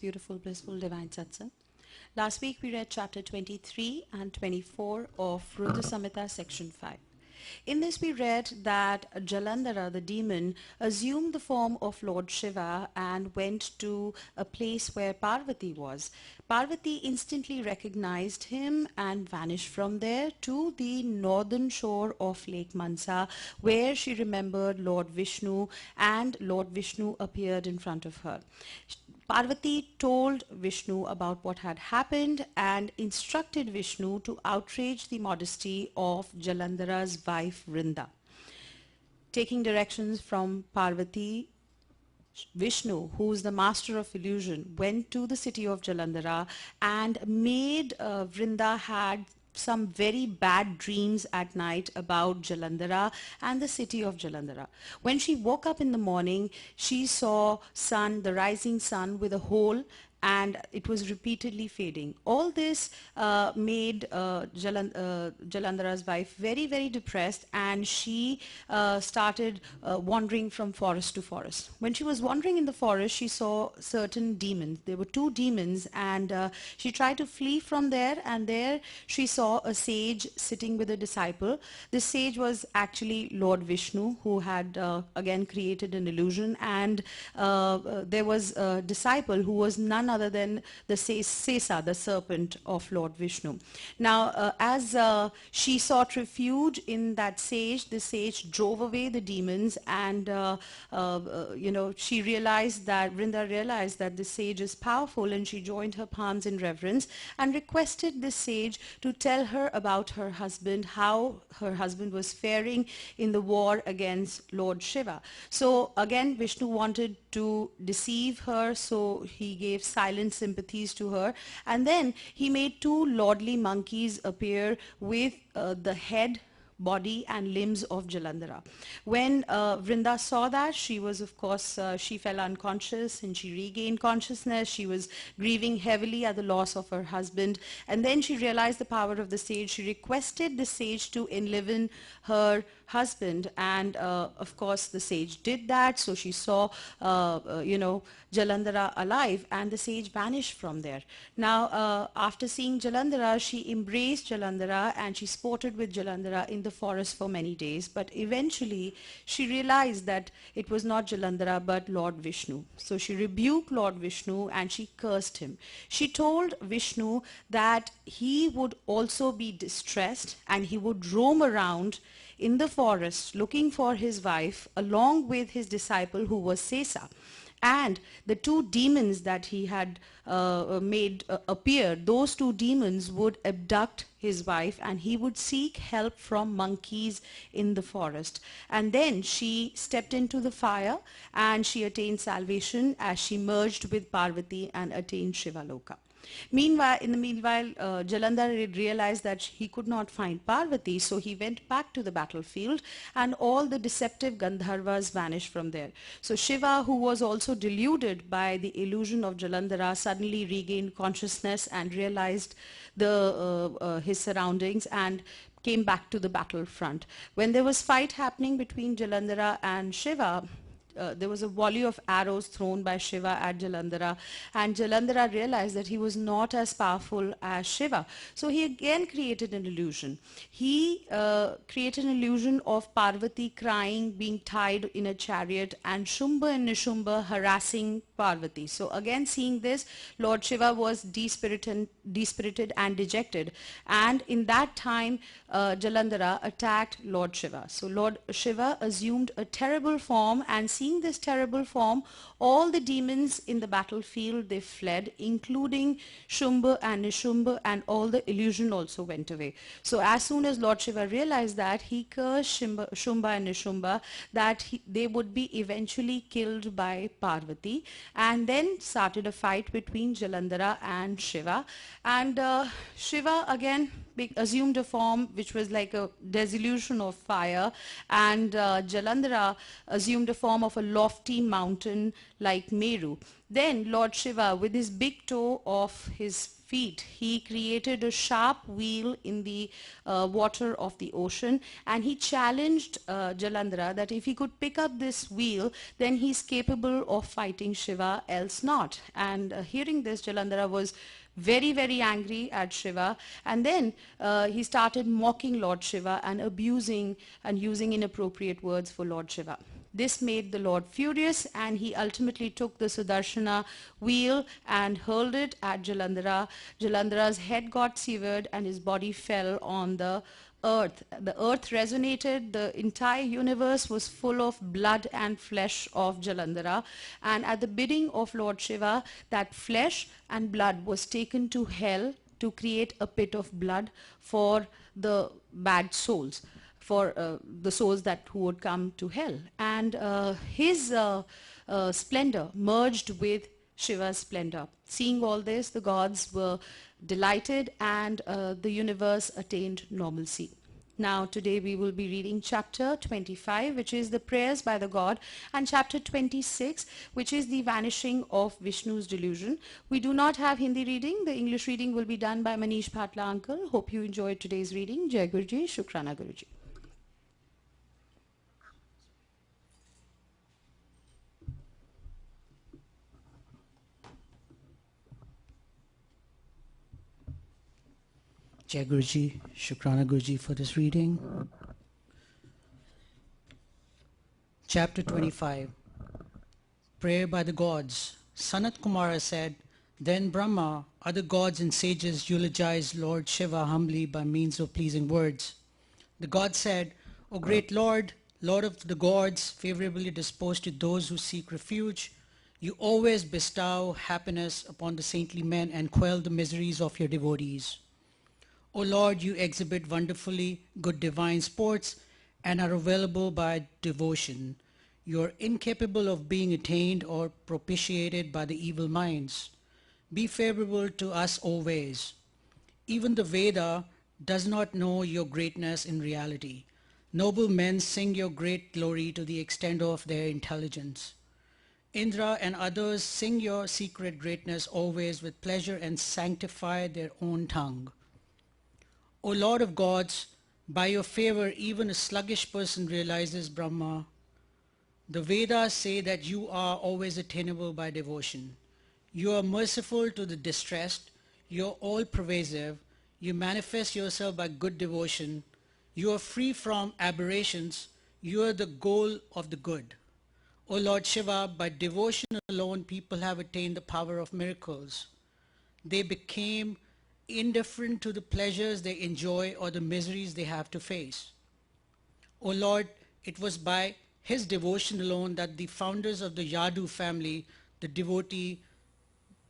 beautiful, blissful, divine satsang. Last week we read chapter 23 and 24 of Rudra Samhita section 5. In this we read that Jalandhara, the demon, assumed the form of Lord Shiva and went to a place where Parvati was. Parvati instantly recognized him and vanished from there to the northern shore of Lake Mansa, where she remembered Lord Vishnu, and Lord Vishnu appeared in front of her. Parvati told Vishnu about what had happened and instructed Vishnu to outrage the modesty of Jalandhara's wife Vrinda. Taking directions from Parvati, Vishnu, who is the master of illusion, went to the city of Jalandhara and made Vrinda had some very bad dreams at night about Jalandhara and the city of Jalandhara. When she woke up in the morning, she saw sun, the rising sun with a hole, and it was repeatedly fading. All this made Jalandhara's wife very, very depressed, and she started wandering from forest to forest. When she was wandering in the forest, she saw certain demons. There were two demons, and she tried to flee from there, and there she saw a sage sitting with a disciple. This sage was actually Lord Vishnu, who had again created an illusion, and there was a disciple who was none other than the Sesa, the serpent of Lord Vishnu. Now, as she sought refuge in that sage, the sage drove away the demons, and she realized that, Vrinda realized that the sage is powerful, and she joined her palms in reverence and requested the sage to tell her about her husband, how her husband was faring in the war against Lord Shiva. So again, Vishnu wanted to deceive her, so he gave silent sympathies to her, and then he made two lordly monkeys appear with the head, body and limbs of Jalandhara. When Vrinda saw that, she was, of course, she fell unconscious and she regained consciousness. She was grieving heavily at the loss of her husband, and then she realized the power of the sage. She requested the sage to enliven her husband, and of course the sage did that. So she saw Jalandhara alive, and the sage vanished from there. Now after seeing Jalandhara, she embraced Jalandhara and she sported with Jalandhara in the forest for many days, but eventually she realized that it was not Jalandhara but Lord Vishnu. So she rebuked Lord Vishnu and she cursed him. She told Vishnu that he would also be distressed and he would roam around in the forest looking for his wife along with his disciple who was Sesa. And the two demons that he had made appear, those two demons would abduct his wife and he would seek help from monkeys in the forest. And then she stepped into the fire and she attained salvation as she merged with Parvati and attained Shivaloka. Meanwhile, Jalandhar realized that he could not find Parvati, so he went back to the battlefield, and all the deceptive Gandharvas vanished from there. So Shiva, who was also deluded by the illusion of Jalandhara, suddenly regained consciousness and realized his surroundings and came back to the battlefront. When there was fight happening between Jalandhara and Shiva, there was a volley of arrows thrown by Shiva at Jalandhara, and Jalandhara realized that he was not as powerful as Shiva. So he again created an illusion. He created an illusion of Parvati crying, being tied in a chariot, and Shumba and Nishumba harassing Parvati. So again, seeing this, Lord Shiva was dispirited and dejected, and in that time Jalandhara attacked Lord Shiva. So Lord Shiva assumed a terrible form, and seeing this terrible form, all the demons in the battlefield, they fled, including Shumba and Nishumba, and all the illusion also went away. So as soon as Lord Shiva realized that, he cursed Shumba and Nishumba that they would be eventually killed by Parvati, and then started a fight between Jalandhara and Shiva. And Shiva again assumed a form which was like a dissolution of fire, and Jalandhara assumed a form of a lofty mountain like Meru. Then Lord Shiva, with his big toe of his feet, he created a sharp wheel in the water of the ocean, and he challenged Jalandhara that if he could pick up this wheel, then he's capable of fighting Shiva, else not. And hearing this, Jalandhara was very, very angry at Shiva, and then he started mocking Lord Shiva and abusing and using inappropriate words for Lord Shiva. This made the Lord furious, and he ultimately took the Sudarshana wheel and hurled it at Jalandhara. Jalandhara's head got severed and his body fell on the earth. The earth resonated, the entire universe was full of blood and flesh of Jalandhara, and at the bidding of Lord Shiva, that flesh and blood was taken to hell to create a pit of blood for the bad souls, for the souls that who would come to hell. And his splendor merged with Shiva's splendor. Seeing all this, the gods were delighted, and the universe attained normalcy. Now today we will be reading chapter 25, which is the prayers by the god, and chapter 26, which is the vanishing of Vishnu's delusion. We do not have Hindi reading. The English reading will be done by Manish Bhatla uncle. Hope you enjoyed today's reading. Jai Guruji, Shukrana Guruji. Jai Guruji, Shukrana Guruji for this reading. Chapter 25, Prayer by the Gods. Sanat Kumara said, Then Brahma, other gods and sages eulogized Lord Shiva humbly by means of pleasing words. The god said, O great Lord, Lord of the gods, favorably disposed to those who seek refuge, you always bestow happiness upon the saintly men and quell the miseries of your devotees. O Lord, you exhibit wonderfully good divine sports and are available by devotion. You are incapable of being attained or propitiated by the evil minds. Be favorable to us always. Even the Veda does not know your greatness in reality. Noble men sing your great glory to the extent of their intelligence. Indra and others sing your secret greatness always with pleasure and sanctify their own tongue. O Lord of gods, by your favor even a sluggish person realizes Brahma. The Vedas say that you are always attainable by devotion. You are merciful to the distressed, you are all-pervasive, you manifest yourself by good devotion, you are free from aberrations, you are the goal of the good. O Lord Shiva, by devotion alone people have attained the power of miracles. They became indifferent to the pleasures they enjoy or the miseries they have to face. O Lord, it was by his devotion alone that the founders of the Yadu family, the devotee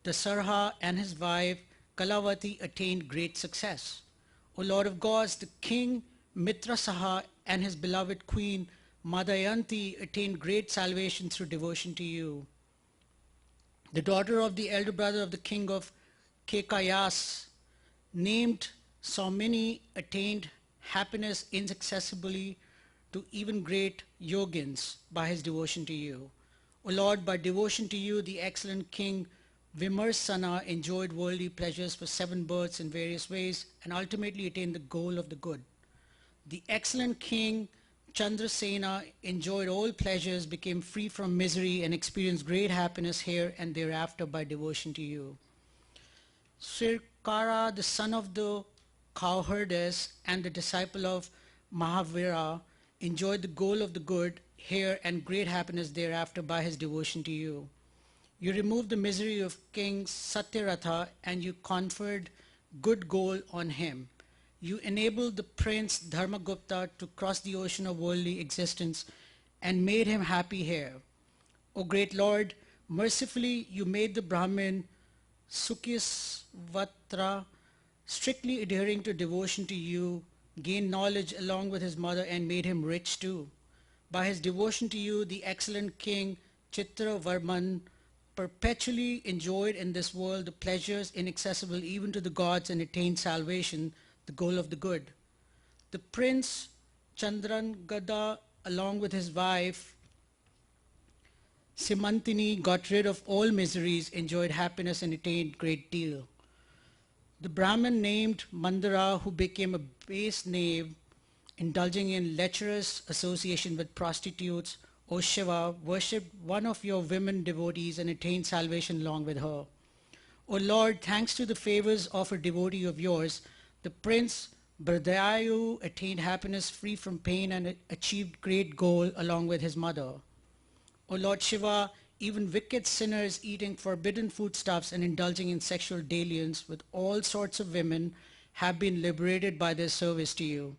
Dasarha and his wife Kalavati attained great success. O Lord of gods, the king Mitrasaha and his beloved queen Madayanti attained great salvation through devotion to you. The daughter of the elder brother of the king of Kekayas, named Saumini, attained happiness inaccessibly to even great yogins by his devotion to you. O Lord, by devotion to you, the excellent king Vimarsana enjoyed worldly pleasures for 7 births in various ways and ultimately attained the goal of the good. The excellent king Chandrasena enjoyed all pleasures, became free from misery, and experienced great happiness here and thereafter by devotion to you. Sirkara, the son of the cowherdess and the disciple of Mahavira, enjoyed the goal of the good here and great happiness thereafter by his devotion to you. You removed the misery of King Satyaratha and you conferred good goal on him. You enabled the prince Dharmagupta to cross the ocean of worldly existence and made him happy here. O great Lord, mercifully you made the Brahmin Sukhisvatra, strictly adhering to devotion to you, gain knowledge along with his mother and made him rich too. By his devotion to you, the excellent king Chitravarman perpetually enjoyed in this world the pleasures inaccessible even to the gods and attained salvation the goal of the good. The prince Chandrangada, along with his wife Simantini, got rid of all miseries, enjoyed happiness, and attained great deal. The Brahmin named Mandara, who became a base knave, indulging in lecherous association with prostitutes, O Shiva, worshipped one of your women devotees and attained salvation along with her. O Lord, thanks to the favors of a devotee of yours, the prince Bradayu attained happiness free from pain and achieved great goal along with his mother. O Lord Shiva, even wicked sinners eating forbidden foodstuffs and indulging in sexual dalliance with all sorts of women have been liberated by their service to you.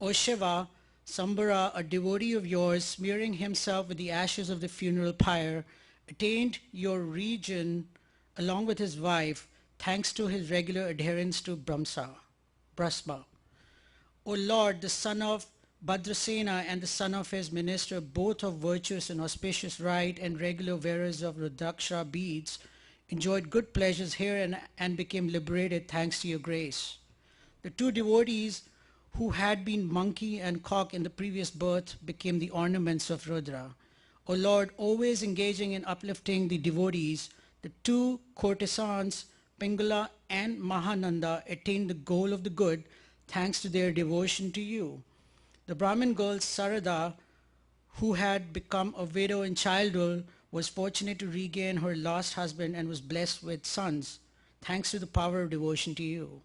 O Shiva, Sambara, a devotee of yours, smearing himself with the ashes of the funeral pyre, attained your region along with his wife, thanks to his regular adherence to Brahma. O Lord, the son of Bhadrasena and the son of his minister, both of virtuous and auspicious rite and regular wearers of Rudraksha beads, enjoyed good pleasures here and became liberated thanks to your grace. The two devotees who had been monkey and cock in the previous birth became the ornaments of Rudra. O Lord, always engaging in uplifting the devotees, the two courtesans, Pingala and Mahananda, attained the goal of the good thanks to their devotion to you. The Brahmin girl Sarada, who had become a widow in childhood, was fortunate to regain her lost husband and was blessed with sons, thanks to the power of devotion to you.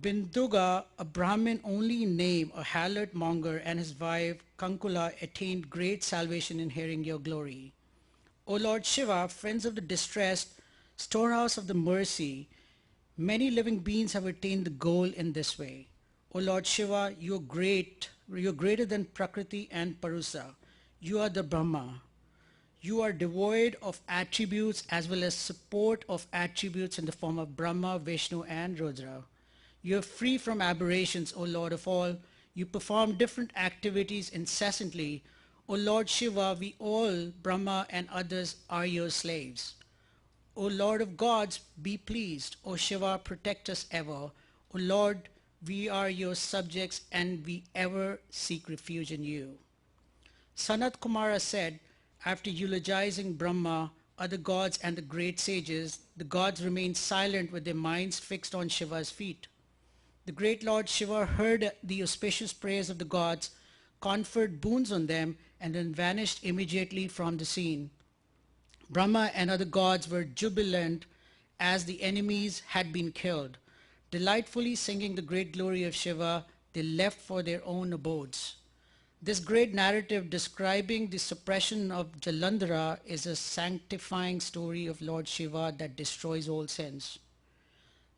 Binduga, a Brahmin only in name, a harlot monger, and his wife Kankula attained great salvation in hearing your glory. O Lord Shiva, friends of the distressed, storehouse of the mercy, many living beings have attained the goal in this way. O Lord Shiva, you are great. You are greater than Prakriti and Parusa. You are the Brahma. You are devoid of attributes as well as support of attributes in the form of Brahma, Vishnu, and Rudra. You are free from aberrations, O Lord of all. You perform different activities incessantly. O Lord Shiva, we all, Brahma and others, are your slaves. O Lord of gods, be pleased. O Shiva, protect us ever. O Lord, we are your subjects and we ever seek refuge in you. Sanat Kumara said, after eulogizing Brahma, other gods and the great sages, the gods remained silent with their minds fixed on Shiva's feet. The great Lord Shiva heard the auspicious praise of the gods, conferred boons on them, and then vanished immediately from the scene. Brahma and other gods were jubilant as the enemies had been killed. Delightfully singing the great glory of Shiva, they left for their own abodes. This great narrative describing the suppression of Jalandhara is a sanctifying story of Lord Shiva that destroys all sins.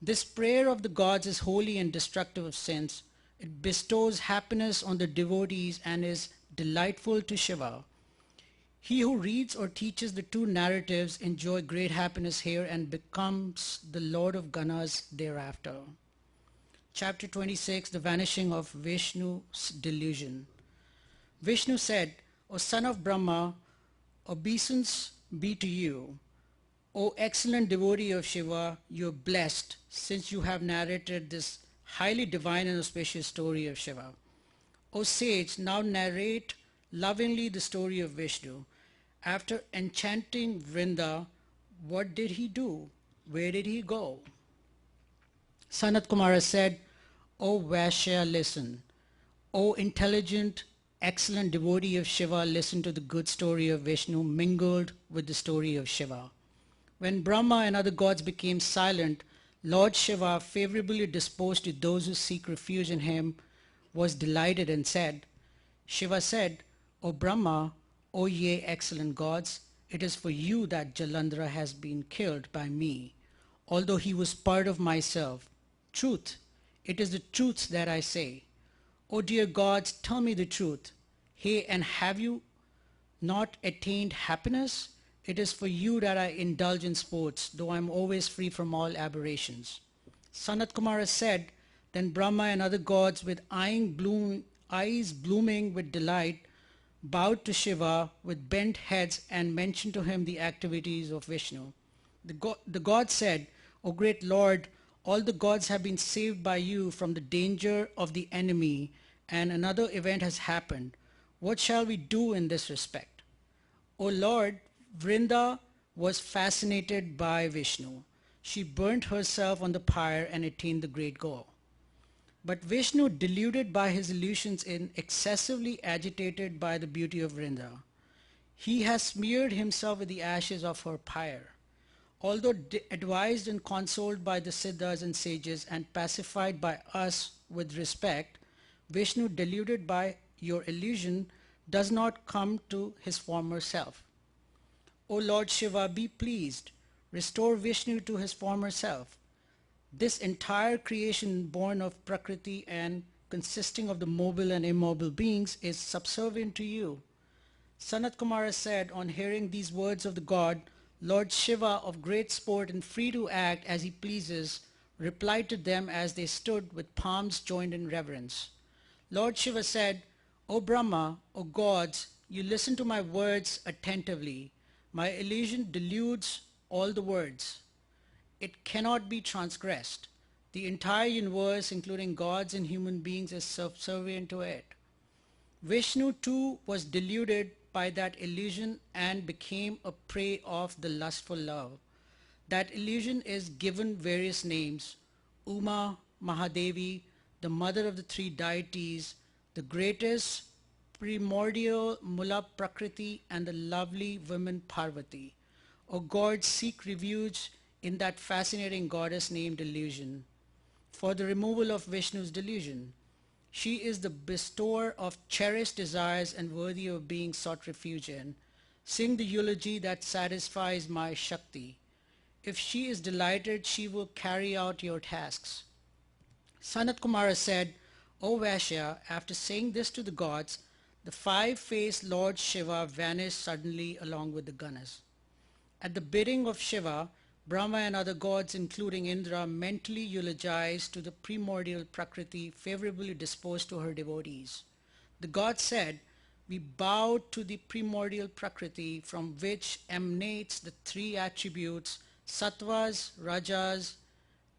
This prayer of the gods is holy and destructive of sins. It bestows happiness on the devotees and is delightful to Shiva. He who reads or teaches the two narratives enjoys great happiness here and becomes the Lord of Ganas thereafter. Chapter 26, the vanishing of Vishnu's delusion. Vishnu said, O son of Brahma, obeisance be to you. O excellent devotee of Shiva, you are blessed since you have narrated this highly divine and auspicious story of Shiva. O sage, now narrate lovingly the story of Vishnu. After enchanting Vrinda, what did he do? Where did he go? Sanat Kumara said, O Vaishya, listen. O intelligent, excellent devotee of Shiva, listen to the good story of Vishnu mingled with the story of Shiva. When Brahma and other gods became silent, Lord Shiva, favorably disposed to those who seek refuge in him, was delighted and said, Shiva said, O Brahma, O ye excellent gods, it is for you that Jalandhara has been killed by me, although he was part of myself. Truth, it is the truth that I say. O dear gods, tell me the truth. Hey, and have you not attained happiness? It is for you that I indulge in sports, though I am always free from all aberrations. Sanat Kumara said, then Brahma and other gods with eyes blooming with delight bowed to Shiva with bent heads and mentioned to him the activities of Vishnu. The god said, O great Lord, All the gods have been saved by you from the danger of the enemy, and another event has happened. What shall we do in this respect? O Lord, Vrinda was fascinated by Vishnu. She burnt herself on the pyre and attained the great goal. But Vishnu, deluded by his illusions and excessively agitated by the beauty of Vrinda, he has smeared himself with the ashes of her pyre. Although advised and consoled by the siddhas and sages and pacified by us with respect, Vishnu, deluded by your illusion, does not come to his former self. O Lord Shiva, be pleased. Restore Vishnu to his former self. This entire creation born of Prakriti and consisting of the mobile and immobile beings is subservient to you. Sanat Kumara said, on hearing these words of the god, Lord Shiva, of great sport and free to act as he pleases, replied to them as they stood with palms joined in reverence. Lord Shiva said, O Brahma, O gods, you listen to my words attentively. My illusion deludes all the words. It cannot be transgressed. The entire universe, including gods and human beings, is subservient to it. Vishnu too was deluded by that illusion and became a prey of the lustful love. That illusion is given various names: Uma, Mahadevi, the mother of the three deities, the greatest primordial Mula Prakriti, and the lovely woman Parvati. O God, seek refuge in that fascinating goddess named Delusion for the removal of Vishnu's delusion. She is the bestower of cherished desires and worthy of being sought refuge in. Sing the eulogy that satisfies my Shakti. If she is delighted, she will carry out your tasks. Sanat Kumara said, O Vaishya, after saying this to the gods, the five-faced Lord Shiva vanished suddenly along with the Ganas. At the bidding of Shiva, Brahma and other gods, including Indra, mentally eulogized to the primordial Prakriti, favorably disposed to her devotees. The gods said, we bow to the primordial Prakriti from which emanates the three attributes, sattvas, rajas,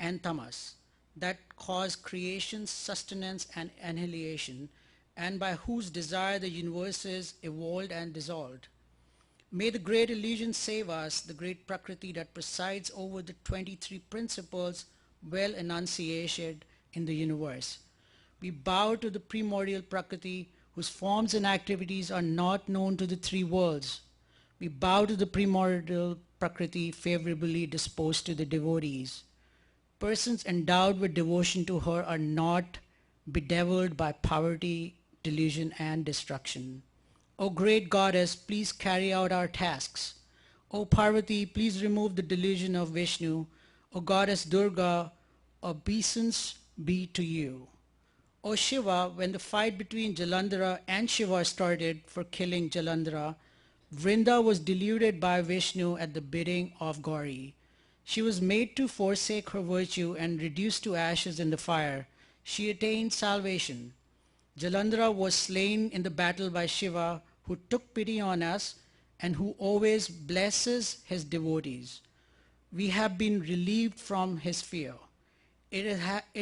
and tamas, that cause creation, sustenance, and annihilation, and by whose desire the universe is evolved and dissolved. May the great illusion save us, the great Prakriti that presides over the 23 principles well enunciated in the universe. We bow to the primordial Prakriti whose forms and activities are not known to the three worlds. We bow to the primordial Prakriti favorably disposed to the devotees. Persons endowed with devotion to her are not bedeviled by poverty, delusion, and destruction. O great goddess, please carry out our tasks. O Parvati, please remove the delusion of Vishnu. O goddess Durga, obeisance be to you. O Shiva, when the fight between Jalandhara and Shiva started for killing Jalandhara, Vrinda was deluded by Vishnu at the bidding of Gauri. She was made to forsake her virtue and reduced to ashes in the fire. She attained salvation. Jalandhara was slain in the battle by Shiva, who took pity on us and who always blesses his devotees. We have been relieved from his fear. It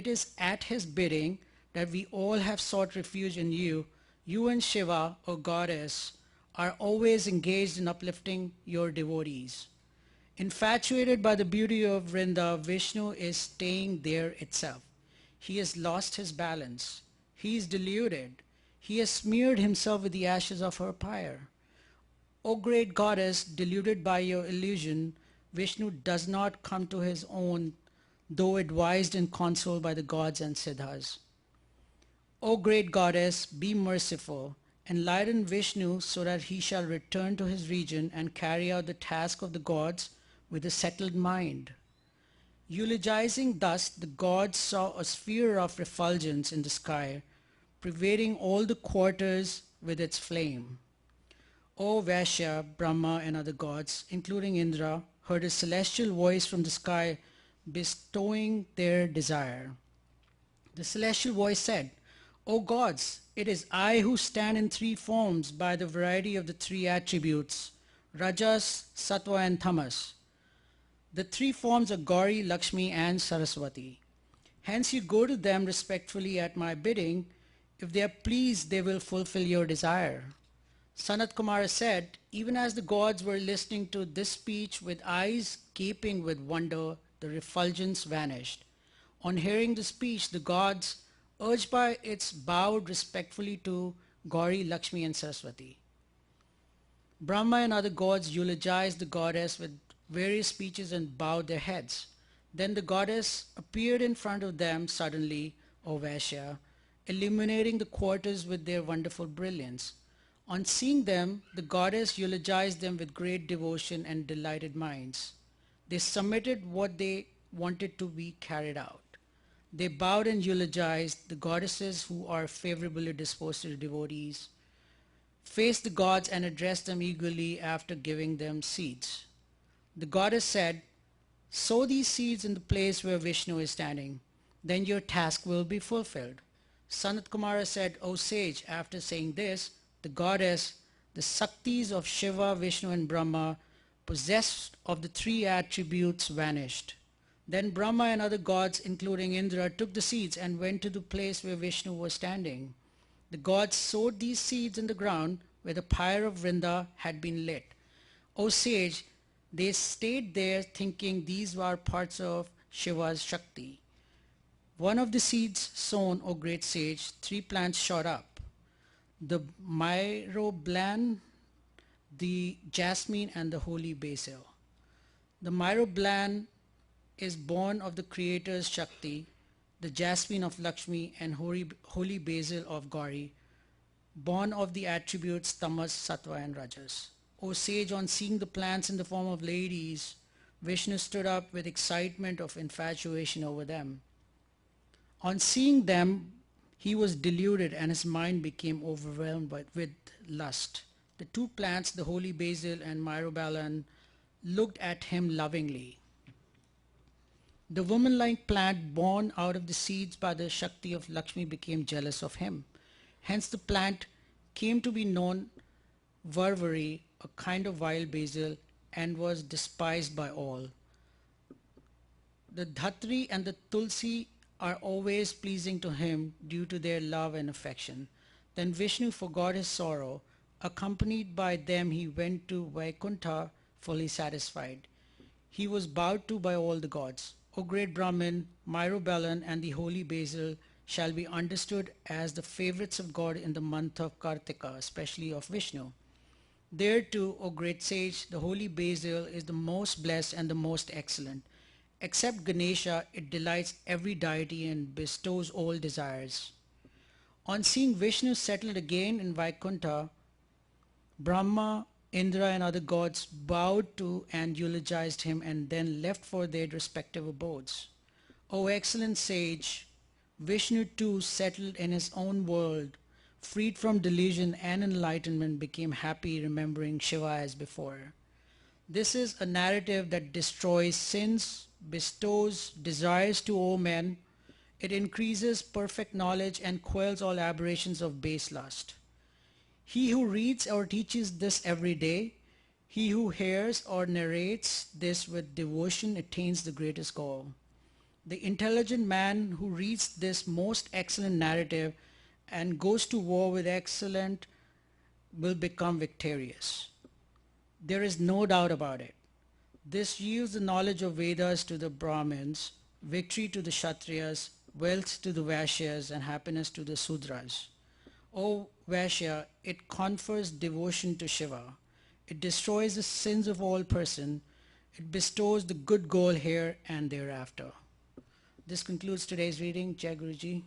is at his bidding that we all have sought refuge in you. You and Shiva, O goddess, are always engaged in uplifting your devotees. Infatuated by the beauty of Vrinda, Vishnu is staying there itself. He has lost his balance. He is deluded. He has smeared himself with the ashes of her pyre. O great goddess, deluded by your illusion, Vishnu does not come to his own, though advised and consoled by the gods and siddhas. O great goddess, be merciful. Enlighten Vishnu so that he shall return to his region and carry out the task of the gods with a settled mind. Eulogizing thus, the gods saw a sphere of refulgence in the sky, pervading all the quarters with its flame. O Vaishya, Brahma, and other gods, including Indra, heard a celestial voice from the sky bestowing their desire. The celestial voice said, O gods, it is I who stand in three forms by the variety of the three attributes, Rajas, Sattva, and Tamas. The three forms are Gauri, Lakshmi and Saraswati. Hence you go to them respectfully at my bidding. If they are pleased, they will fulfill your desire. Sanat Kumara said, even as the gods were listening to this speech with eyes gaping with wonder, the refulgence vanished. On hearing the speech, the gods, urged by it, bowed respectfully to Gauri, Lakshmi and Saraswati. Brahma and other gods eulogized the goddess with various speeches and bowed their heads. Then the goddess appeared in front of them suddenly, O Vaishya, illuminating the quarters with their wonderful brilliance. On seeing them, the goddess eulogized them with great devotion and delighted minds. They submitted what they wanted to be carried out. They bowed and eulogized the goddesses who are favorably disposed to the devotees, faced the gods and addressed them eagerly after giving them seeds. The goddess said, sow these seeds in the place where Vishnu is standing. Then your task will be fulfilled. Sanat Kumara said, O sage, after saying this, the goddess, the Saktis of Shiva, Vishnu and Brahma, possessed of the three attributes, vanished. Then Brahma and other gods, including Indra, took the seeds and went to the place where Vishnu was standing. The gods sowed these seeds in the ground where the pyre of Vrinda had been lit. O sage, they stayed there thinking these were parts of Shiva's Shakti. One of the seeds sown, O great sage, three plants shot up: the myrobalan, the jasmine and the holy basil. The myrobalan is born of the Creator's Shakti, the jasmine of Lakshmi and holy basil of Gauri, born of the attributes Tamas, Sattva and Rajas. O sage, on seeing the plants in the form of ladies, Vishnu stood up with excitement of infatuation over them. On seeing them, he was deluded and his mind became overwhelmed with lust. The two plants, the holy basil and myrobalan, looked at him lovingly. The woman-like plant born out of the seeds by the Shakti of Lakshmi became jealous of him. Hence the plant came to be known Varvari, a kind of wild basil, and was despised by all. The Dhatri and the Tulsi are always pleasing to him due to their love and affection. Then Vishnu forgot his sorrow. Accompanied by them, he went to Vaikuntha fully satisfied. He was bowed to by all the gods. O great Brahmin, myrobalan and the holy basil shall be understood as the favorites of God in the month of Kartika, especially of Vishnu. There too, O great sage, the holy basil is the most blessed and the most excellent. Except Ganesha, it delights every deity and bestows all desires. On seeing Vishnu settled again in Vaikuntha, Brahma, Indra and other gods bowed to and eulogized him and then left for their respective abodes. O excellent sage, Vishnu too settled in his own world, freed from delusion and enlightenment, became happy remembering Shiva as before. This is a narrative that destroys sins, bestows desires to all men. It increases perfect knowledge and quells all aberrations of base lust. He who reads or teaches this every day, he who hears or narrates this with devotion attains the greatest goal. The intelligent man who reads this most excellent narrative and goes to war with excellent will become victorious. There is no doubt about it. This yields the knowledge of Vedas to the Brahmins, victory to the Kshatriyas, wealth to the Vaishyas, and happiness to the Sudras. O Vaishya, it confers devotion to Shiva. It destroys the sins of all person. It bestows the good goal here and thereafter. This concludes today's reading. Jai Guruji.